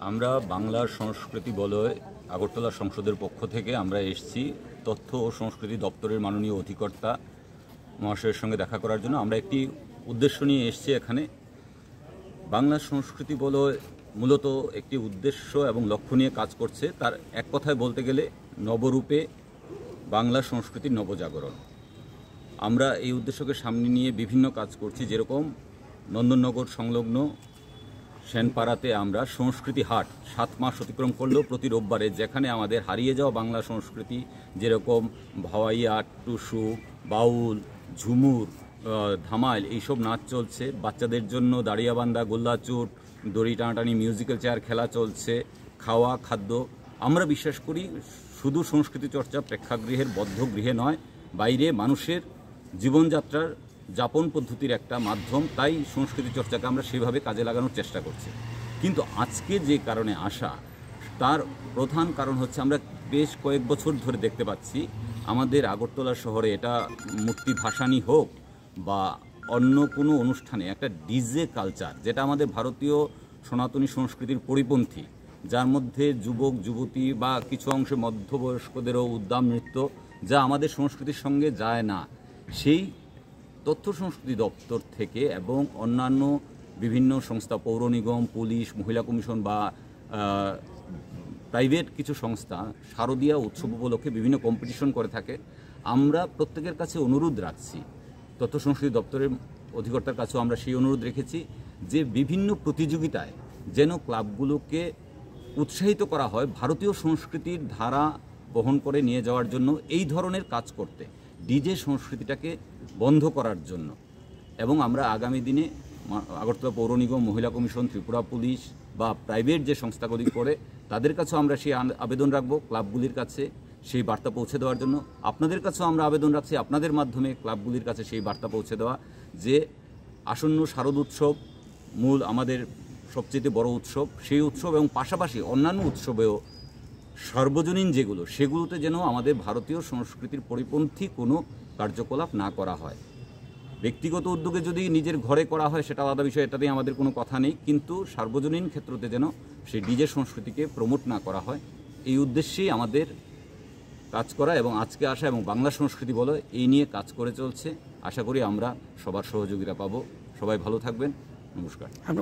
আমরা বাংলার সংস্কৃতি বলয় আগরতলা সংসদের পক্ষ থেকে আমরা এসেছি তথ্য ও সংস্কৃতি দপ্তরের মাননীয় অধিকর্তা মহাশয়ের সঙ্গে দেখা করার জন্য। আমরা একটি উদ্দেশ্য নিয়ে এসেছি এখানে। বাংলা সংস্কৃতি বলয় মূলত একটি উদ্দেশ্য এবং লক্ষ্য নিয়ে কাজ করছে। তার এক কথায় বলতে গেলে নবরূপে বাংলা সংস্কৃতির নবজাগরণ। আমরা এই উদ্দেশ্যকে সামনে নিয়ে বিভিন্ন কাজ করছি, যেরকম নন্দননগর সংলগ্ন সেনপাড়াতে আমরা সংস্কৃতি হাট 7 মাস অতিক্রম করলেও প্রতি রোববারে, যেখানে আমাদের হারিয়ে যাওয়া বাংলা সংস্কৃতি যেরকম ভাওয়াইয়া, টুসু, বাউল, ঝুমুর, ধামাইল এইসব নাচ চলছে। বাচ্চাদের জন্য দাঁড়িয়াবান্ধা, গোল্লাচুট, দড়ি টানাটানি, মিউজিক্যাল চেয়ার খেলা চলছে। খাওয়া, খাদ্য, আমরা বিশ্বাস করি শুধু সংস্কৃতি চর্চা প্রেক্ষাগৃহের বদ্ধ গৃহে নয়, বাইরে মানুষের জীবনযাত্রার যাপন পদ্ধতির একটা মাধ্যম। তাই সংস্কৃতি চর্চাকে আমরা সেভাবে কাজে লাগানোর চেষ্টা করছি। কিন্তু আজকে যে কারণে আসা, তার প্রধান কারণ হচ্ছে আমরা বেশ কয়েক বছর ধরে দেখতে পাচ্ছি আমাদের আগরতলা শহরে, এটা মূর্তি ভাসানি হোক বা অন্য কোনো অনুষ্ঠানে, একটা ডিজে কালচার, যেটা আমাদের ভারতীয় সনাতনী সংস্কৃতির পরিপন্থী, যার মধ্যে যুবক যুবতী বা কিছু অংশে মধ্যবয়স্কদেরও উদ্দাম নৃত্য, যা আমাদের সংস্কৃতির সঙ্গে যায় না, সেই তথ্য সংস্কৃতি দপ্তর থেকে এবং অন্যান্য বিভিন্ন সংস্থা, পৌর নিগম, পুলিশ, মহিলা কমিশন বা প্রাইভেট কিছু সংস্থা শারদীয়া উৎসব উপলক্ষে বিভিন্ন কম্পিটিশন করে থাকে। আমরা প্রত্যেকের কাছে অনুরোধ রাখছি, তথ্য সংস্কৃতি দপ্তরের অধিকর্তার কাছেও আমরা সেই অনুরোধ রেখেছি যে বিভিন্ন প্রতিযোগিতায় যেন ক্লাবগুলোকে উৎসাহিত করা হয় ভারতীয় সংস্কৃতির ধারা বহন করে নিয়ে যাওয়ার জন্য, এই ধরনের কাজ করতে, ডিজে সংস্কৃতিটাকে বন্ধ করার জন্য। এবং আমরা আগামী দিনে আগরতলা পৌর নিগম, মহিলা কমিশন, ত্রিপুরা পুলিশ বা প্রাইভেট যে সংস্থাগুলি করে, তাদের কাছেও আমরা সেই আবেদন রাখবো ক্লাবগুলির কাছে সেই বার্তা পৌঁছে দেওয়ার জন্য। আপনাদের কাছেও আমরা আবেদন রাখছি আপনাদের মাধ্যমে ক্লাবগুলির কাছে সেই বার্তা পৌঁছে দেওয়া, যে আসন্ন শারদ উৎসব মূল আমাদের সবচেয়ে বড় উৎসব, সেই উৎসব এবং পাশাপাশি অন্যান্য উৎসবেও সার্বজনীন যেগুলো, সেগুলোতে যেন আমাদের ভারতীয় সংস্কৃতির পরিপন্থী কোনো কার্যকলাপ না করা হয়। ব্যক্তিগত উদ্যোগে যদি নিজের ঘরে করা হয় সেটা আলাদা বিষয়, এটাতে আমাদের কোনো কথা নেই, কিন্তু সার্বজনীন ক্ষেত্রতে যেন সেই ডিজে সংস্কৃতিকে প্রমোট না করা হয়, এই উদ্দেশ্যেই আমাদের কাজ করা এবং আজকে আসা এবং বাংলা সংস্কৃতি বলো এই নিয়ে কাজ করে চলছে। আশা করি আমরা সবার সহযোগিতা পাবো। সবাই ভালো থাকবেন। নমস্কার।